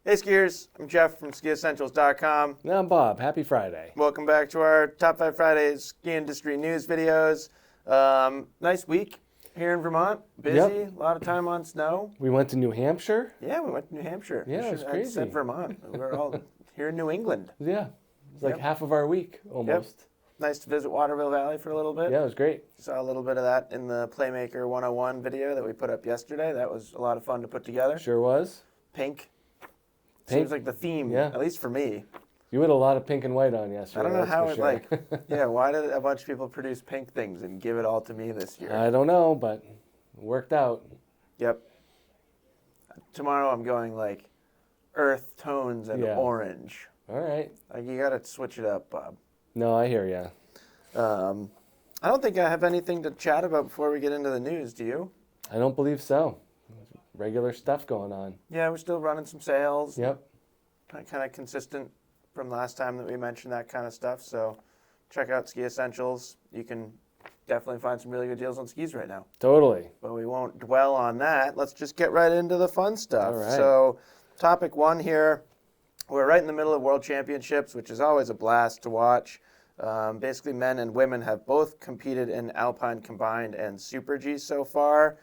Hey skiers, I'm Jeff from skiessentials.com. And I'm Bob. Happy Friday. Welcome back to our Top 5 Fridays ski industry news videos. Nice week here in Vermont. Busy, Yep. A lot of time on snow. We went to New Hampshire. Yeah, we went to New Hampshire. Yeah, it was I crazy. said Vermont. We're all here in New England. Yeah, it's like Yep. half of our week almost. Nice to visit Waterville Valley for a little bit. Yeah, it was great. Saw a little bit of that in the Playmaker 101 video that we put up yesterday. That was a lot of fun to put together. Sure was. Pink. Pink. Seems like the theme, Yeah. at least for me. You had a lot of pink and white on yesterday. I don't know that's how for it sure. why did a bunch of people produce pink things and give it all to me this year? I don't know, but it worked out. Yep. Tomorrow I'm going like earth tones and Yeah. orange. All right. Like you gotta switch it up, Bob. No, I hear ya. I don't think I have anything to chat about before we get into the news, do you? I don't believe so. Regular stuff going on. Yeah, we're still running some sales. Yep. Kind of consistent from last time that we mentioned that kind of stuff. So check out Ski Essentials. You can definitely find some really good deals on skis right now. Totally. But we won't dwell on that. Let's just get right into the fun stuff. All right. So topic one here, we're right in the middle of World Championships, which is always a blast to watch. Basically, men and women have both competed in Alpine combined and Super G so far.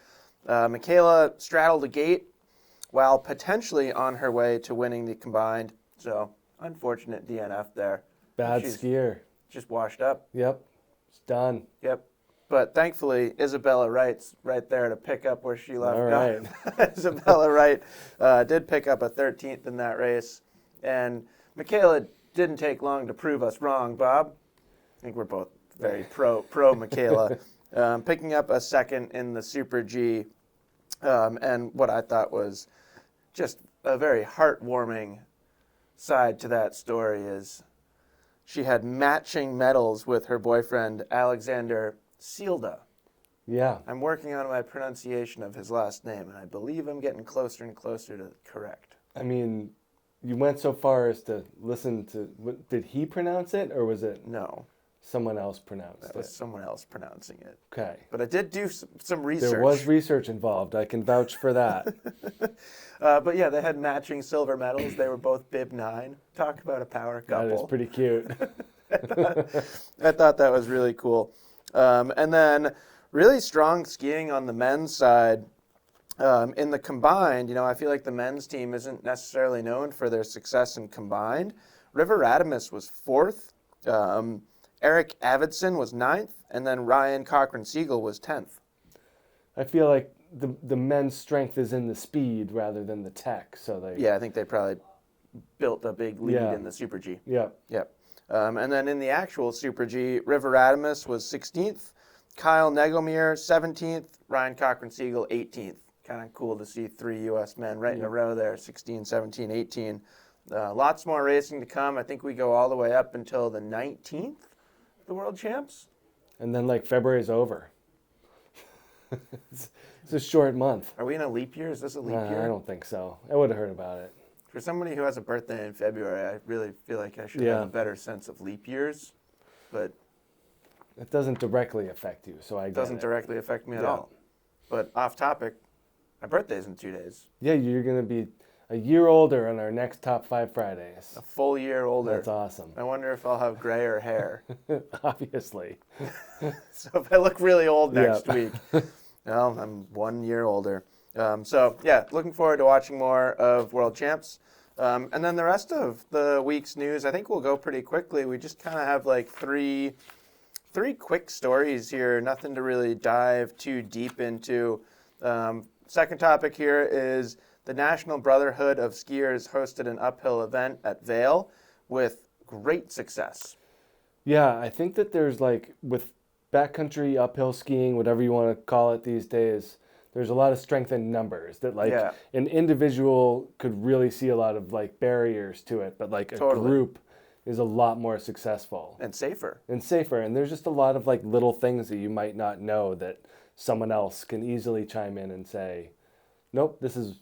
Michaela straddled the gate while potentially on her way to winning the combined. So, unfortunate DNF there. Bad She's skier. just washed up. Yep. It's done. Yep. But thankfully, Isabella Wright's right there to pick up where she left All right. off. Isabella Wright did pick up a 13th in that race. And Michaela didn't take long to prove us wrong, Bob. I think we're both very pro Michaela. Picking up a second in the Super G. And what I thought was just a very heartwarming side to that story is she had matching medals with her boyfriend, Alexander Sealda. Yeah. I'm working on my pronunciation of his last name, and I believe I'm getting closer and closer to correct. I mean, you went so far as to listen to, did he pronounce it or was it No, someone else pronounced that it? was someone else pronouncing it. Okay. But I did do some research. There was research involved. I can vouch for that. But yeah, they had matching silver medals. They were both bib 9. Talk about a power couple. That is pretty cute. I thought that was really cool. And then really strong skiing on the men's side. In the combined, I feel like the men's team isn't necessarily known for their success in combined. River Radamus was 4th. Eric Avidson was 9th. And then Ryan Cochran-Siegel was 10th. I feel like the men's strength is in the speed rather than the tech. So they. Yeah, I think they probably built a big lead Yeah. in the Super G. Yeah. Yep. And then in the actual Super G, River Radamus was 16th. Kyle Negomir, 17th. Ryan Cochran-Siegel, 18th. Kind of cool to see 3 U.S. men right in a row there, 16, 17, 18. Lots more racing to come. I think we go all the way up until the 19th, the World Champs. And then like February's over. It's a short month. Are we in a leap year? Is this a leap year? I don't think so. I would have heard about it. For somebody who has a birthday in February, I really feel like I should have a better sense of leap years. But it doesn't directly affect you, so I get it doesn't it. directly affect me at Yeah. all. But off topic, my birthday's in 2 days. Yeah, you're going to be a year older on our next Top 5 Fridays. A full year older. That's awesome. I wonder if I'll have grayer hair. Obviously. So if I look really old next Yeah. week, well, I'm 1 year older. So yeah, looking forward to watching more of World Champs. And then the rest of the week's news, I think we'll go pretty quickly. We just kind of have like three quick stories here, nothing to really dive too deep into. Second topic here is the National Brotherhood of Skiers hosted an uphill event at Vail with great success. Yeah, I think that there's like, with backcountry, uphill skiing, whatever you want to call it these days, there's a lot of strength in numbers that like an individual could really see a lot of like barriers to it, but like a group is a lot more successful. And safer. And there's just a lot of like little things that you might not know that someone else can easily chime in and say, nope, this is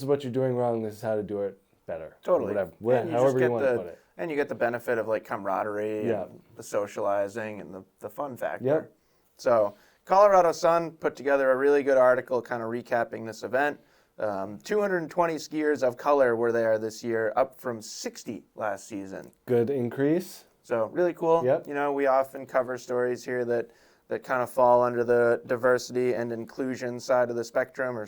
what you're doing wrong, this is how to do it better. Totally. Whatever, however you want to put it. And you get the benefit of like camaraderie and the socializing and the fun factor. Yep. So Colorado Sun put together a really good article kind of recapping this event. 220 skiers of color were there this year, up from 60 last season. Good increase. So really cool. Yep. You know, we often cover stories here that kind of fall under the diversity and inclusion side of the spectrum or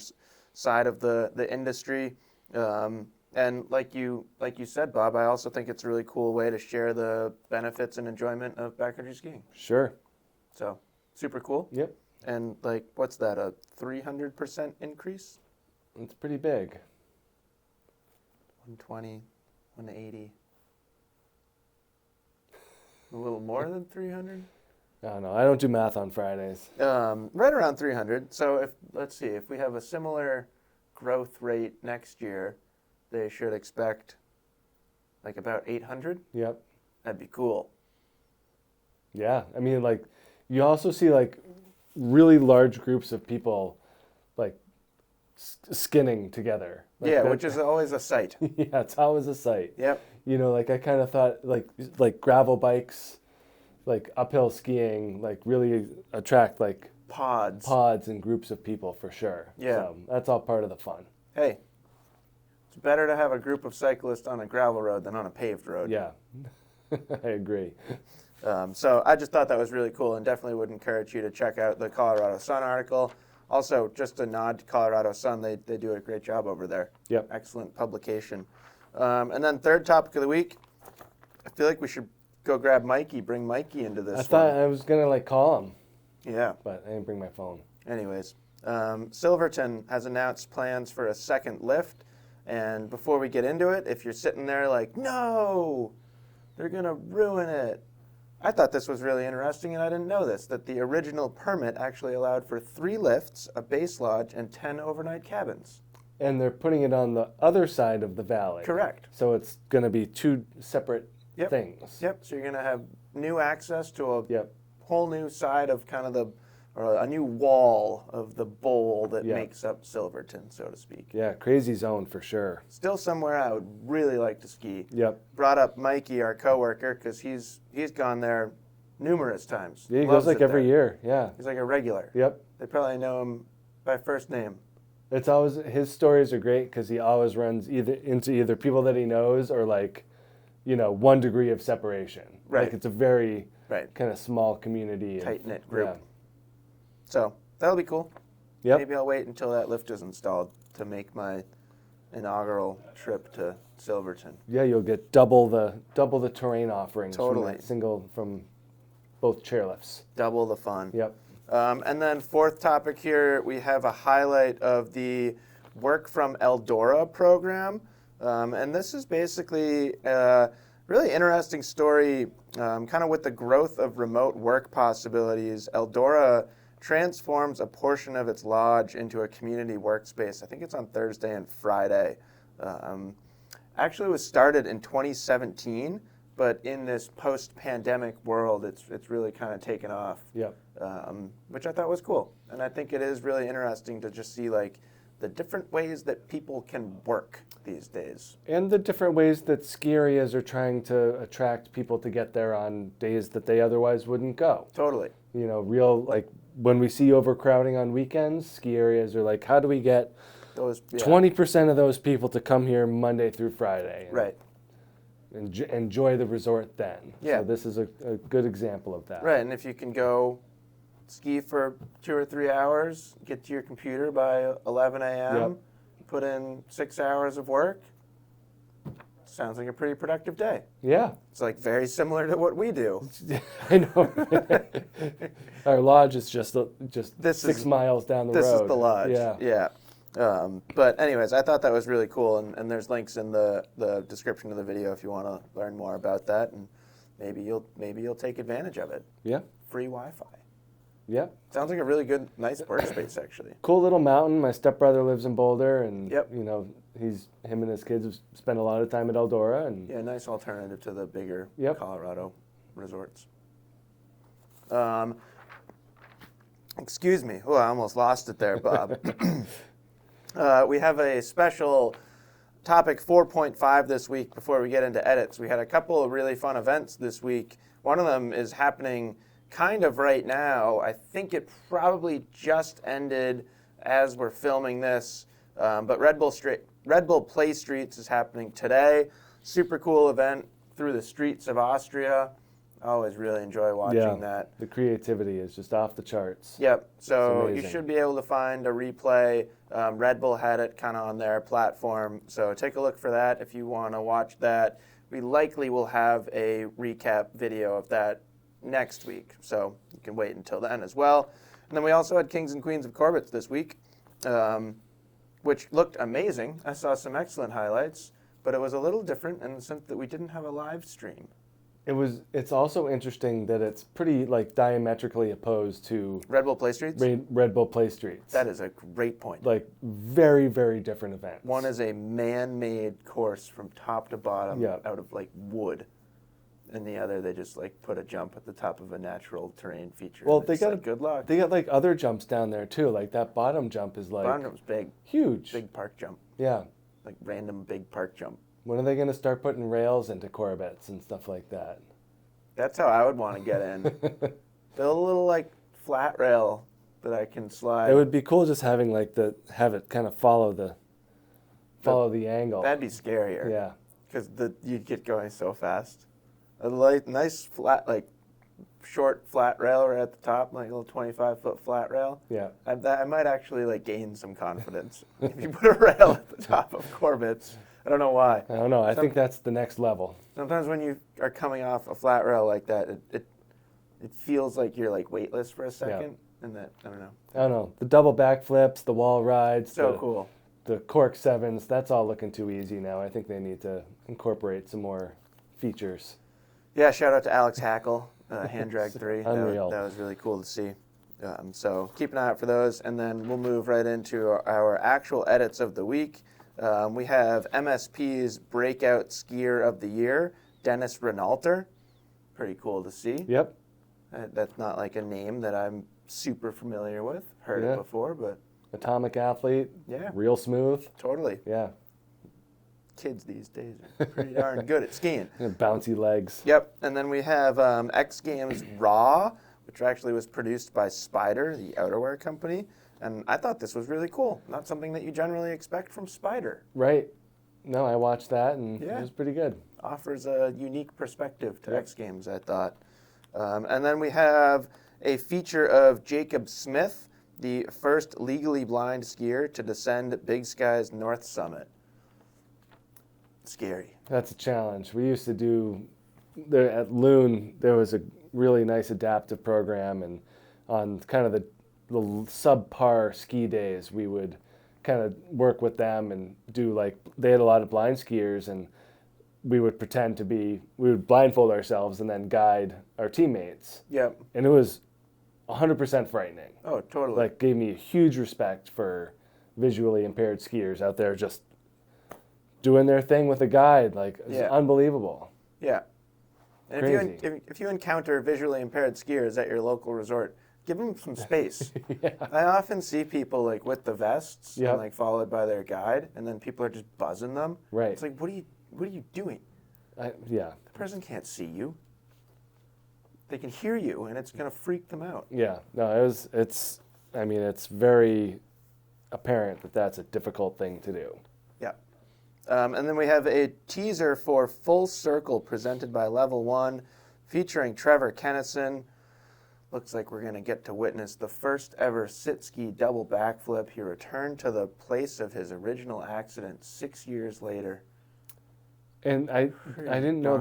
side of the industry. And like you said, Bob, I also think it's a really cool way to share the benefits and enjoyment of backcountry skiing. Sure. So super cool. Yep. And like, what's that, a 300% increase? It's pretty big. 120, 180. A little more than 300? I don't know. I don't do math on Fridays. Right around 300. So let's see, if we have a similar growth rate next year, they should expect like about 800. Yep. That'd be cool. Yeah. I mean, like, you also see like really large groups of people like skinning together. Like Yeah, which is always a sight. Yeah, it's always a sight. Yep. You know, like I kind of thought like gravel bikes, like uphill skiing, like really attract like pods and groups of people for sure. Yeah. So that's all part of the fun. Hey, it's better to have a group of cyclists on a gravel road than on a paved road. Yeah, I agree. So I just thought that was really cool and definitely would encourage you to check out the Colorado Sun article. Also, just a nod to Colorado Sun, they do a great job over there. Yep. Excellent publication. And then third topic of the week, I feel like we should go grab Mikey, bring Mikey into this I thought I was going to like call him. Yeah. But I didn't bring my phone. Anyways, Silverton has announced plans for a second lift. And before we get into it, if you're sitting there like, no, they're going to ruin it. I thought this was really interesting, and I didn't know this, that the original permit actually allowed for 3 lifts, a base lodge, and 10 overnight cabins. And they're putting it on the other side of the valley. Correct. So it's going to be 2 separate things. Yep, so you're going to have new access to a Yep. whole new side of kind of or a new wall of the bowl that makes up Silverton, so to speak. Yeah, crazy zone for sure. Still somewhere I would really like to ski. Yep. Brought up Mikey, our coworker, because he's gone there numerous times. Yeah, he Loves goes like it every there. year. Yeah. He's like a regular. Yep. They probably know him by first name. It's always, his stories are great because he always runs into either people that he knows or like, 1 degree of separation. Right. Like it's a very Right. kind of small community. Tight-knit group. Yeah. So that'll be cool. Yep. Maybe I'll wait until that lift is installed to make my inaugural trip to Silverton. Yeah, you'll get double the terrain offerings. Totally. From both chairlifts. Double the fun. Yep. And then fourth topic here, we have a highlight of the Work from Eldora program. And this is basically a really interesting story, kind of with the growth of remote work possibilities. Eldora transforms a portion of its lodge into a community workspace. I think it's on Thursday and Friday. Actually, it was started in 2017, but in this post-pandemic world, it's really kind of taken off. Yep. Which I thought was cool. And I think it is really interesting to just see like the different ways that people can work these days. And the different ways that ski areas are trying to attract people to get there on days that they otherwise wouldn't go. Totally. Real, like, when we see overcrowding on weekends, ski areas are like, how do we get those 20% of those people to come here Monday through Friday? Right. Enjoy the resort then. Yeah. So this is a good example of that. Right, and if you can go ski for 2 or 3 hours, get to your computer by 11 a.m., Yep. put in 6 hours of work, sounds like a pretty productive day. Yeah. It's like very similar to what we do. I know. Our lodge is just 6 miles down the road. This is the lodge. Yeah. But anyways, I thought that was really cool, and there's links in the description of the video if you want to learn more about that, and maybe you'll take advantage of it. Yeah. Free Wi-Fi. Yeah. Sounds like a really good, nice workspace actually. Cool little mountain. My stepbrother lives in Boulder, and Yep. him and his kids have spent a lot of time at Eldora, and Yeah, nice alternative to the bigger Yep. Colorado resorts. Excuse me. Oh, I almost lost it there, Bob. We have a special topic 4.5 this week before we get into edits. We had a couple of really fun events this week. One of them is happening kind of right now. I think it probably just ended as we're filming this. But Red Bull Playstreets is happening today. Super cool event through the streets of Austria. I always really enjoy watching that. The creativity is just off the charts. Yep. So you should be able to find a replay. Red Bull had it kind of on their platform. So take a look for that if you want to watch that. We likely will have a recap video of that next week. So you can wait until then as well. And then we also had Kings and Queens of Corbett this week, which looked amazing. I saw some excellent highlights, but it was a little different in the sense that we didn't have a live stream. It's also interesting that it's pretty like diametrically opposed to Red Bull Playstreets? Red Bull Playstreets. That is a great point. Like very, very different events. One is a man-made course from top to bottom out of like wood. And the other, they just like put a jump at the top of a natural terrain feature. Well, they got good luck. They got like other jumps down there too. Like that bottom jump is like bottom jump's big, huge, big park jump. Yeah, like random big park jump. When are they going to start putting rails into Corbett's and stuff like that? That's how I would want to get in. Build a little like flat rail that I can slide. It would be cool just having like have it kind of follow the angle. That'd be scarier. Yeah, because you'd get going so fast. A nice flat, like short flat rail right at the top, like a little 25-foot flat rail. Yeah. I might actually like gain some confidence if you put a rail at the top of Corbett's. I don't know why. I don't know. I think that's the next level. Sometimes when you are coming off a flat rail like that, it feels like you're like weightless for a second, and that I don't know. I don't know. The double backflips, the wall rides, cool. The cork sevens. That's all looking too easy now. I think they need to incorporate some more features. Yeah, shout out to Alex Hackle, Hand Drag 3. Unreal. That was really cool to see. So keep an eye out for those, and then we'll move right into our actual edits of the week. We have MSP's Breakout Skier of the Year, Dennis Renaulter. Pretty cool to see. Yep. That's not like a name that I'm super familiar with. Heard it before, but... Atomic athlete. Yeah. Real smooth. Totally. Yeah. Kids these days are pretty darn good at skiing. And bouncy legs. Yep. And then we have X Games Raw, which actually was produced by Spider, the outerwear company. And I thought this was really cool. Not something that you generally expect from Spider. Right. No, I watched that, and it was pretty good. Offers a unique perspective to X Games, I thought. And then we have a feature of Jacob Smith, the first legally blind skier to descend Big Sky's North Summit. Scary. That's a challenge. We used to do, there at Loon, there was a really nice adaptive program, and on kind of the subpar ski days, we would kind of work with them and do like, they had a lot of blind skiers, and we would we would blindfold ourselves and then guide our teammates. Yep. And it was 100% frightening. Oh, totally. Like, gave me a huge respect for visually impaired skiers out there just doing their thing with a guide. Like, it's unbelievable. Yeah. And Crazy. if you encounter visually impaired skiers at your local resort, give them some space. Yeah. I often see people like with the vests and like followed by their guide, and then people are just buzzing them. Right. It's like, what are you doing? Yeah. The person can't see you. They can hear you, and it's going to freak them out. Yeah. No, it's very apparent that that's a difficult thing to do. Yeah. And then we have a teaser for Full Circle presented by Level 1, featuring Trevor Kennison. Looks like we're going to get to witness the first ever sit-ski double backflip. He returned to the place of his original accident 6 years later. And I didn't know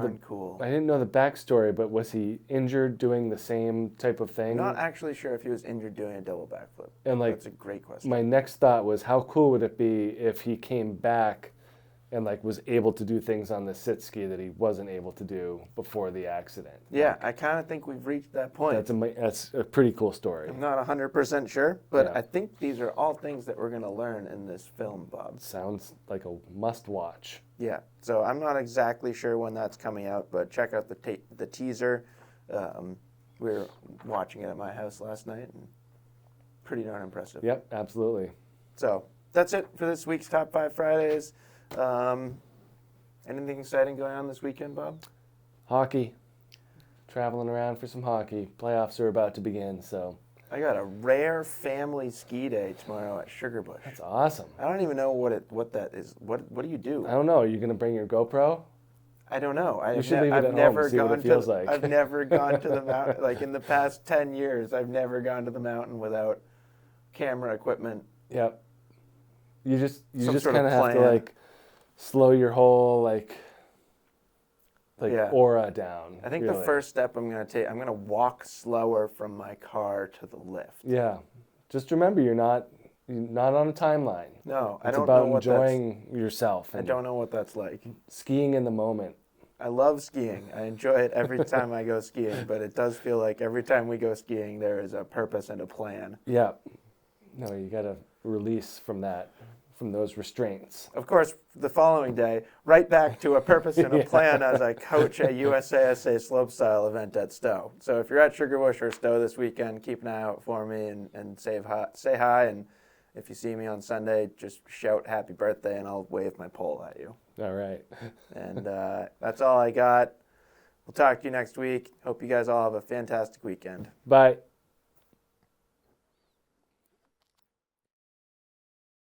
I didn't know the backstory, but was he injured doing the same type of thing? I'm not actually sure if he was injured doing a double backflip. And like, that's a great question. My next thought was, how cool would it be if he came back and like was able to do things on the sit ski that he wasn't able to do before the accident? Yeah, like, I kind of think we've reached that point. That's a pretty cool story. I'm not 100% sure, but I think these are all things that we're going to learn in this film, Bob. Sounds like a must-watch. Yeah, so I'm not exactly sure when that's coming out, but check out the teaser. We were watching it at my house last night, and pretty darn impressive. Yep, absolutely. So that's it for this week's Top 5 Fridays. Anything exciting going on this weekend, Bob? Hockey. Traveling around for some hockey. Playoffs are about to begin, so I got a rare family ski day tomorrow at Sugarbush. That's awesome. I don't even know what that is. What do you do? I don't know. Are you going to bring your GoPro? I don't know. You should leave it at home and see what it feels like. I've never gone to the mountain. Like in the past 10 years, I've never gone to the mountain without camera equipment. Yep. You just sort kind of of have to plan. like slow your whole like Yeah. aura down. I think really. the first step I'm going to take, I'm going to walk slower from my car to the lift. Yeah. Just remember, you're not on a timeline. No, I It's don't know about what enjoying yourself. I And don't know what that's like. skiing in the moment. I love skiing. I enjoy it every time I go skiing, but it does feel like every time we go skiing, there is a purpose and a plan. Yeah. No, you got to release from those restraints. Of course, the following day, right back to a purpose and a plan as I coach a USASA slopestyle event at Stowe. So if you're at Sugarbush or Stowe this weekend, keep an eye out for me and say hi. And if you see me on Sunday, just shout happy birthday and I'll wave my pole at you. All right. And that's all I got. We'll talk to you next week. Hope you guys all have a fantastic weekend. Bye.